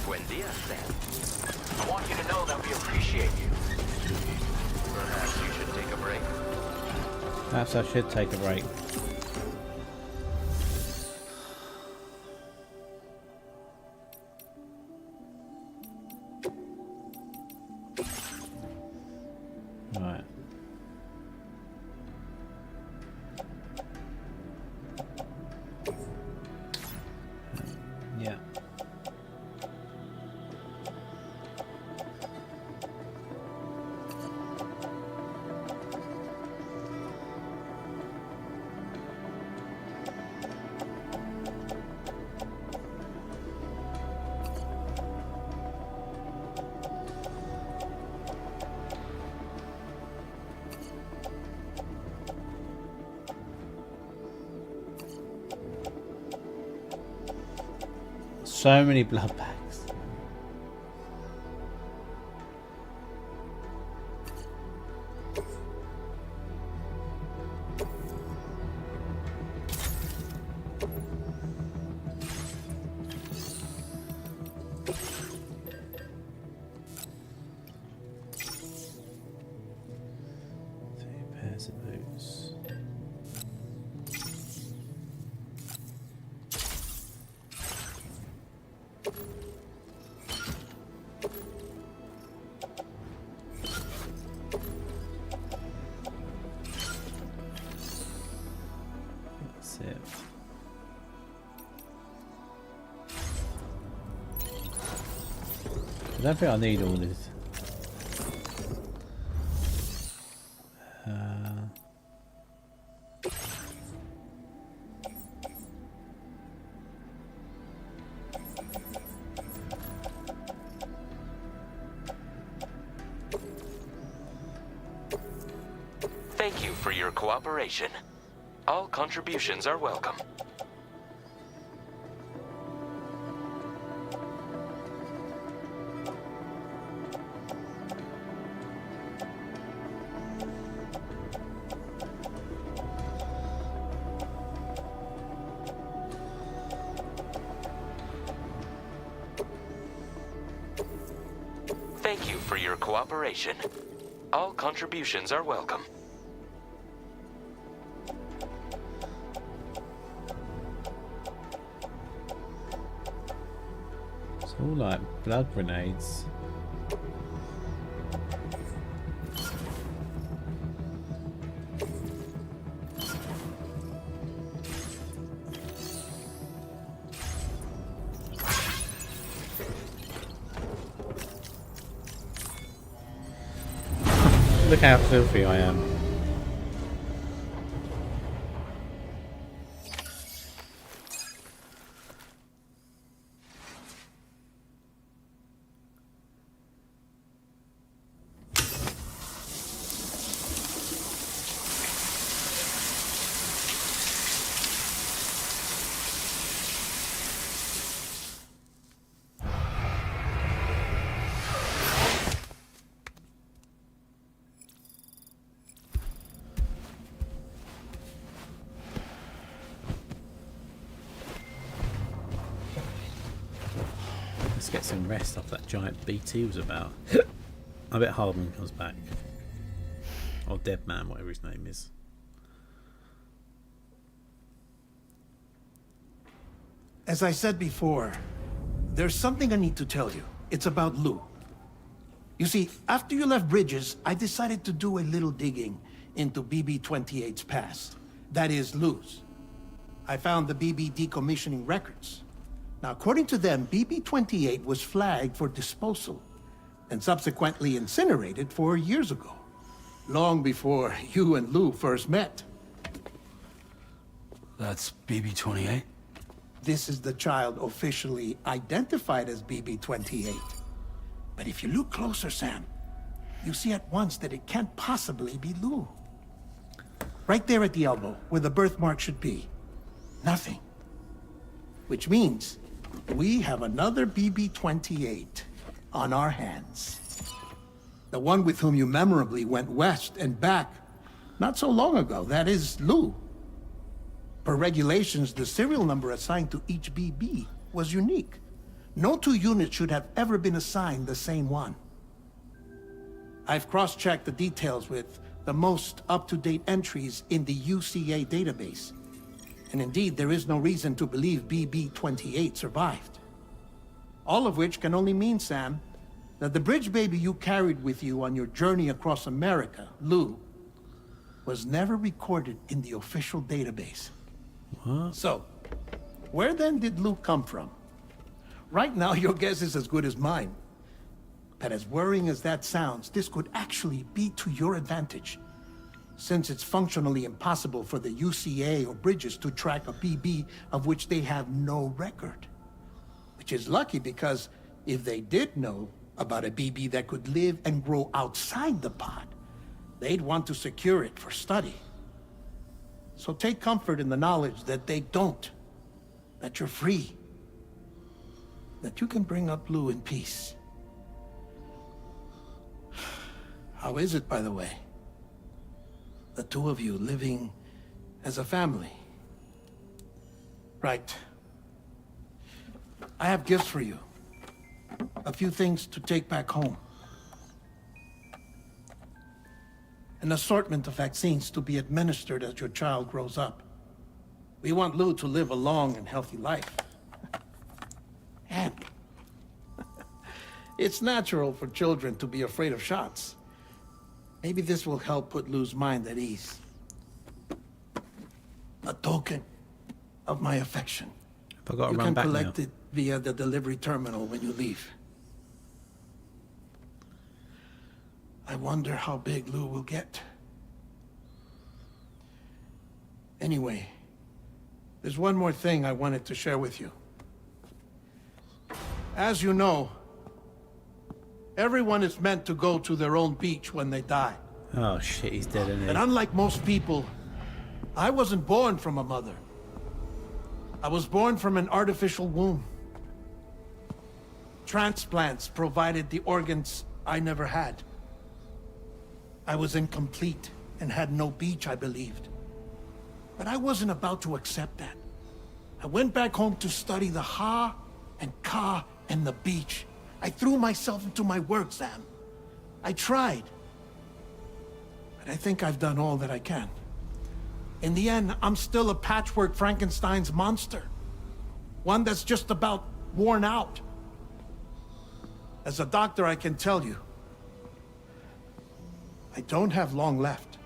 Buen dia, Sam. I want you to know that we appreciate you. Perhaps you should take a break. Perhaps I should take a break. Right. Yeah. So many blood bags. Three pairs of boots. That's it. I don't think I need all this. for your cooperation. All contributions are welcome. Thank you for your cooperation. All contributions are welcome. It's all like blood grenades. Look how filthy I am. Let's get some rest off that giant BT was about. I bet Hardman comes back. Or Deadman, whatever his name is. As I said before, there's something I need to tell you. It's about Lou. You see, after you left Bridges, I decided to do a little digging into BB-28's past. That is, Lou's. I found the BB decommissioning records. Now, according to them, BB-28 was flagged for disposal and subsequently incinerated 4 years ago, long before you and Lou first met. That's BB-28? This is the child officially identified as BB-28. But if you look closer, Sam, you see at once that it can't possibly be Lou. Right there at the elbow, where the birthmark should be. Nothing. Which means we have another BB-28 on our hands. The one with whom you memorably went west and back not so long ago. That is Lou. Per regulations, the serial number assigned to each BB was unique. No two units should have ever been assigned the same one. I've cross-checked the details with the most up-to-date entries in the UCA database. And indeed, there is no reason to believe BB-28 survived. All of which can only mean, Sam, that the bridge baby you carried with you on your journey across America, Lou, was never recorded in the official database. What? So, where then did Lou come from? Right now, your guess is as good as mine. But as worrying as that sounds, this could actually be to your advantage, since it's functionally impossible for the UCA or Bridges to track a BB of which they have no record. Which is lucky, because if they did know about a BB that could live and grow outside the pod, they'd want to secure it for study. So take comfort in the knowledge that they don't, that you're free, that you can bring up Lou in peace. How is it, by the way? The two of you living as a family. Right. I have gifts for you. A few things to take back home. An assortment of vaccines to be administered as your child grows up. We want Lou to live a long and healthy life. And it's natural for children to be afraid of shots. Maybe this will help put Lou's mind at ease. A token of my affection. I've got to You run can back collect now. it via the delivery terminal when you leave. I wonder how big Lou will get. Anyway, there's one more thing I wanted to share with you. As you know, everyone is meant to go to their own beach when they die. Oh shit, he's dead, isn't he? And unlike most people, I wasn't born from a mother. I was born from an artificial womb. Transplants provided the organs I never had. I was incomplete and had no beach, I believed. But I wasn't about to accept that. I went back home to study the Ha and Ka and the beach. I threw myself into my work, Sam. I tried. But I think I've done all that I can. In the end, I'm still a patchwork Frankenstein's monster. One that's just about worn out. As a doctor, I can tell you, I don't have long left.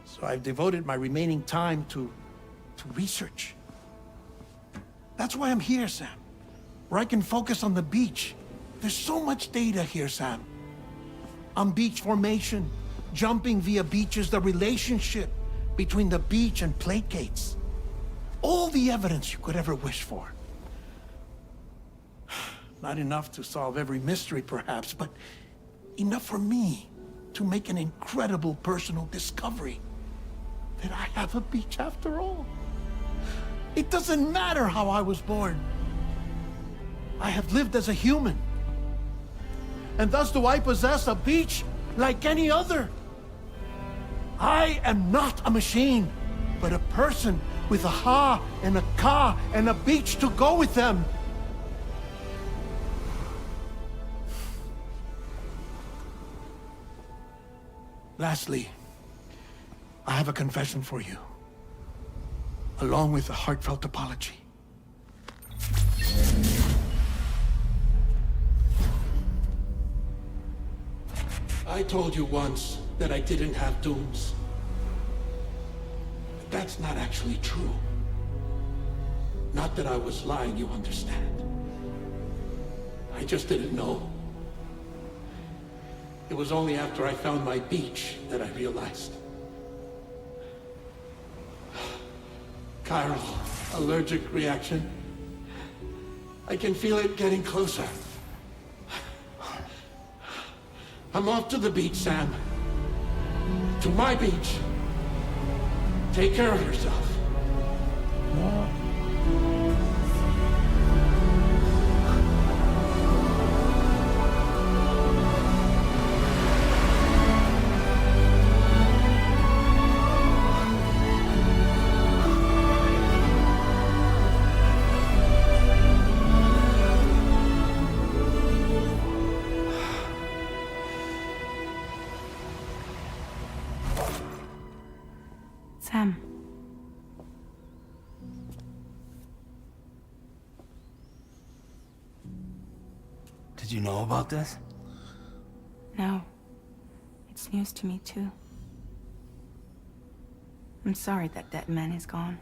So I've devoted my remaining time to research. That's why I'm here, Sam. Where I can focus on the beach. There's so much data here, Sam. On beach formation, jumping via beaches, the relationship between the beach and plate gates. All the evidence you could ever wish for. Not enough to solve every mystery, perhaps, but enough for me to make an incredible personal discovery. That I have a beach after all. It doesn't matter how I was born. I have lived as a human. And thus do I possess a beach like any other. I am not a machine, but a person with a Ha and a Ka and a beach to go with them. Lastly, I have a confession for you, along with a heartfelt apology. I told you once that I didn't have dooms. But that's not actually true. Not that I was lying, you understand. I just didn't know. It was only after I found my beach that I realized. Chiral allergic reaction. I can feel it getting closer. I'm off to the beach, Sam. To my beach. Take care of yourself. Sam. Did you know about this? No. It's news to me, too. I'm sorry that man is gone.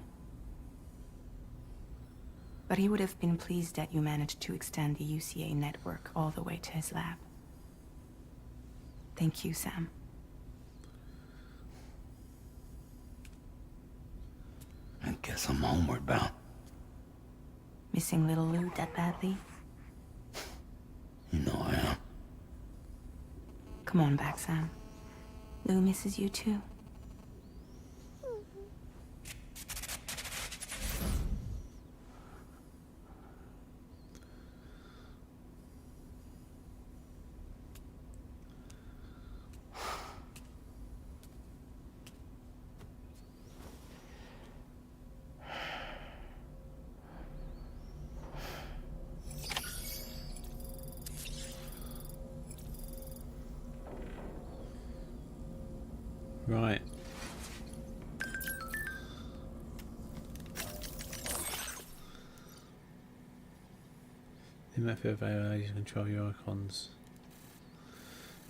But he would have been pleased that you managed to extend the UCA network all the way to his lab. Thank you, Sam. I guess I'm homeward bound. Missing little Lou that badly? You know I am. Come on back, Sam. Lou misses you too. Right. The method of AI to control your icons.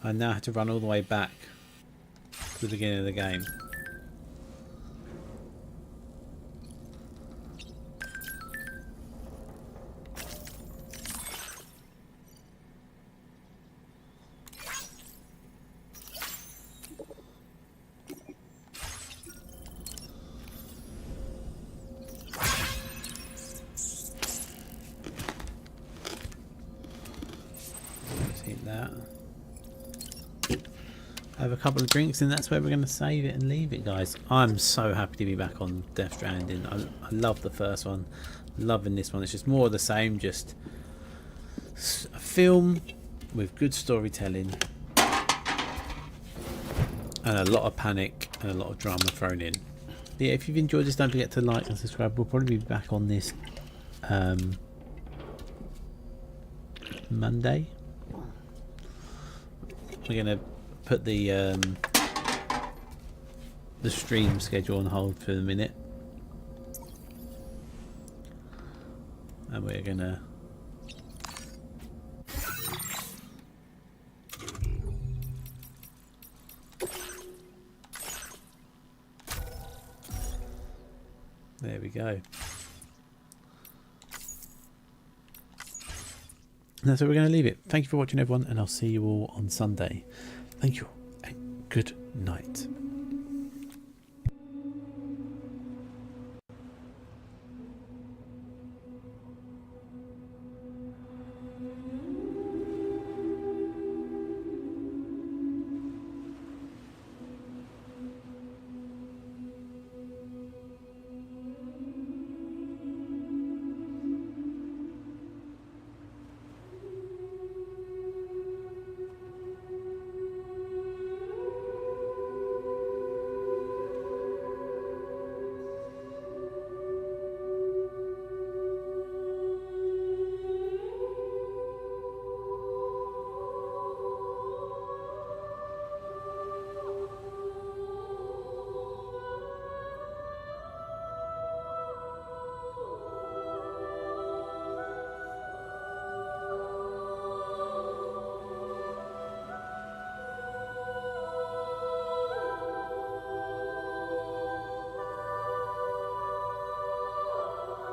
I now have to run all the way back to the beginning of the game. have a couple of drinks, and that's where we're going to save it and leave it, guys. I'm so happy to be back on Death Stranding. I love the first one, loving this one. It's just more of the same, just a film with good storytelling and a lot of panic and a lot of drama thrown in. But yeah, if you've enjoyed this, don't forget to like and subscribe. We'll probably be back on this Monday. We're going to put the stream schedule on hold for the minute, and we're gonna there we go. And that's where we're going to leave it. Thank you for watching, everyone, and I'll see you all on Sunday. Thank you and good night.